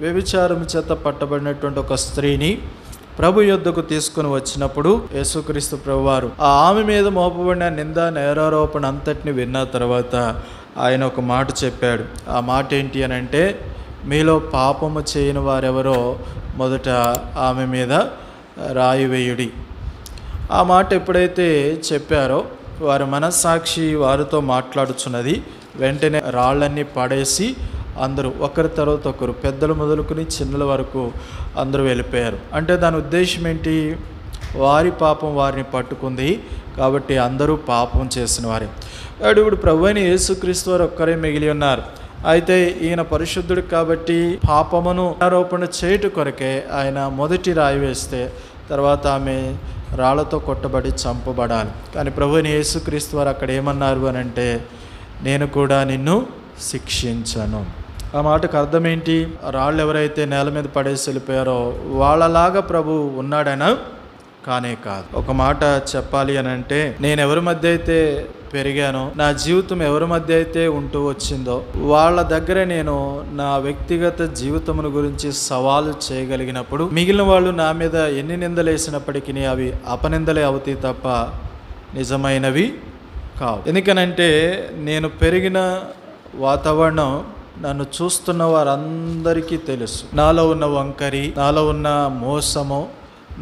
వ్యభిచారం చేత పట్టబడినటువంటి ఒక స్త్రీని ప్రభు యొద్దకు తీసుకుని వచ్చినప్పుడు యేసుక్రీస్తు ప్రభువారు ఆమె మీద మోపబడిన నింద నేరారోపణ అంతటిని విన్న తర్వాత ఆయన ఒక మాట చెప్పాడు. ఆ మాట ఏంటి అని అంటే, మీలో పాపము చేయని వారెవరో మొదట ఆమె మీద రాయి వేయుడి. ఆ మాట ఎప్పుడైతే చెప్పారో వారి మనస్సాక్షి వారితో మాట్లాడుచున్నది. వెంటనే రాళ్ళన్నీ పడేసి అందరూ ఒకరి తర్వాత ఒకరు, పెద్దలు మొదలుకొని చిన్నల వరకు అందరూ వెళ్ళిపోయారు. అంటే దాని ఉద్దేశం ఏంటి? వారి పాపం వారిని పట్టుకుంది కాబట్టి అందరూ పాపం చేసిన వారే. ఇప్పుడు ప్రభు అయిన యేసుక్రీస్తు వారు ఒక్కరే మిగిలి ఉన్నారు. అయితే ఈయన పరిశుద్ధుడు కాబట్టి పాపమును ఆరోపణ చేయుట కొరకే ఆయన మొదటి రాయి వేస్తే తర్వాత ఆమె రాళ్లతో కొట్టబడి చంపబడాలి. కానీ ప్రభు అయిన యేసుక్రీస్తు వారు అక్కడ ఏమన్నారు అని అంటే, నేను కూడా నిన్ను శిక్షించను. ఆ మాటకు అర్థం ఏంటి? రాళ్ళు ఎవరైతే నేల మీద పడేసి వెళ్ళిపోయారో వాళ్ళలాగా ప్రభు ఉన్నాడనా? కానే కాదు. ఒక మాట చెప్పాలి అని అంటే, నేను ఎవరి మధ్య అయితే పెరిగానో, నా జీవితం ఎవరి మధ్య అయితే ఉంటూ వచ్చిందో వాళ్ళ దగ్గర నేను నా వ్యక్తిగత జీవితమును గురించి సవాలు చేయగలిగినప్పుడు మిగిలిన వాళ్ళు నా మీద ఎన్ని నిందలు వేసినప్పటికీ అవి అపనిందలే అవుతాయి తప్ప నిజమైనవి కావు. ఎందుకనంటే నేను పెరిగిన వాతావరణం నన్ను చూస్తున్న వారందరికీ తెలుసు. నాలో ఉన్న వంకరి, నాలో ఉన్న మోసము,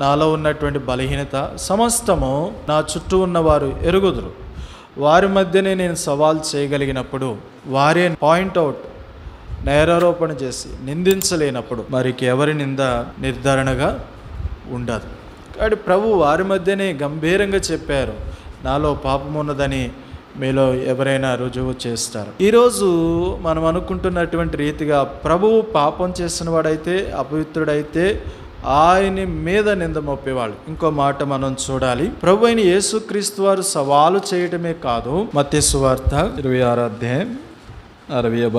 నాలో ఉన్నటువంటి బలహీనత సమస్తము నా చుట్టూ ఉన్నవారు ఎరుగుదురు. వారి మధ్యనే నేను సవాల్ చేయగలిగినప్పుడు, వారే పాయింట్అవుట్ నేరారోపణ చేసి నిందించలేనప్పుడు మరికి ఎవరి నింద నిర్ధారణగా ఉండదు. కాబట్టి ప్రభు వారి మధ్యనే గంభీరంగా చెప్పారు, నాలో పాపం ఉన్నదని మీలో ఎవరైనా రుజువు చేస్తారు. ఈరోజు మనం అనుకుంటున్నటువంటి రీతిగా ప్రభువు పాపం చేసిన వాడైతే, అపవిత్రుడైతే ఆయన మీద నింద మోపేవాళ్ళు. ఇంకో మాట మనం చూడాలి. ప్రభు అయిన యేసుక్రీస్తు వారు సవాలు చేయటమే కాదు, మత్తయి సువార్త 26వ అధ్యాయం 60వ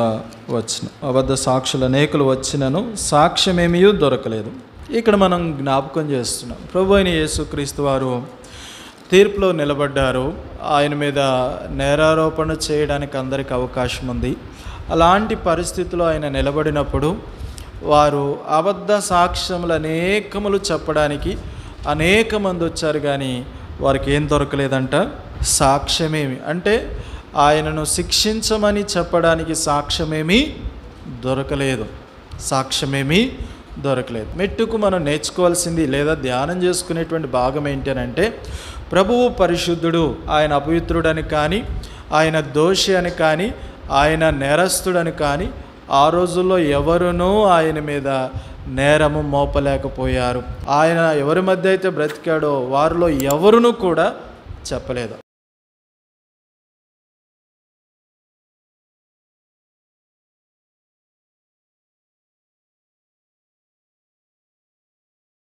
వచనం, అబద్ధ సాక్షులు అనేకులు వచ్చినను సాక్ష్యమేమీ దొరకలేదు. ఇక్కడ మనం జ్ఞాపకం చేస్తున్నాం, ప్రభు అయిన యేసుక్రీస్తు వారు తీర్పులో నిలబడ్డారు. ఆయన మీద నేరారోపణ చేయడానికి అందరికీ అవకాశం ఉంది. అలాంటి పరిస్థితిలో ఆయన నిలబడినప్పుడు వారు అబద్ధ సాక్ష్యములు అనేకములు చెప్పడానికి అనేక మంది వచ్చారు, కానీ వారికి ఏం దొరకలేదంట? సాక్ష్యమేమి అంటే ఆయనను శిక్షించమని చెప్పడానికి సాక్ష్యమేమీ దొరకలేదు. సాక్ష్యమేమీ దొరకలేదు. మెట్టుకు మనం నేర్చుకోవాల్సింది లేదా ధ్యానం చేసుకునేటువంటి భాగం ఏంటి అని అంటే, ప్రభువు పరిశుద్ధుడు, ఆయన అపవిత్రుడని కానీ, ఆయన దోషి అని కానీ, ఆయన నేరస్తుడని కానీ ఆ రోజుల్లో ఎవరునూ ఆయన మీద నేరము మోపలేకపోయారు. ఆయన ఎవరి మధ్య అయితే బ్రతికాడో వారిలో ఎవరునూ కూడా చెప్పలేదు.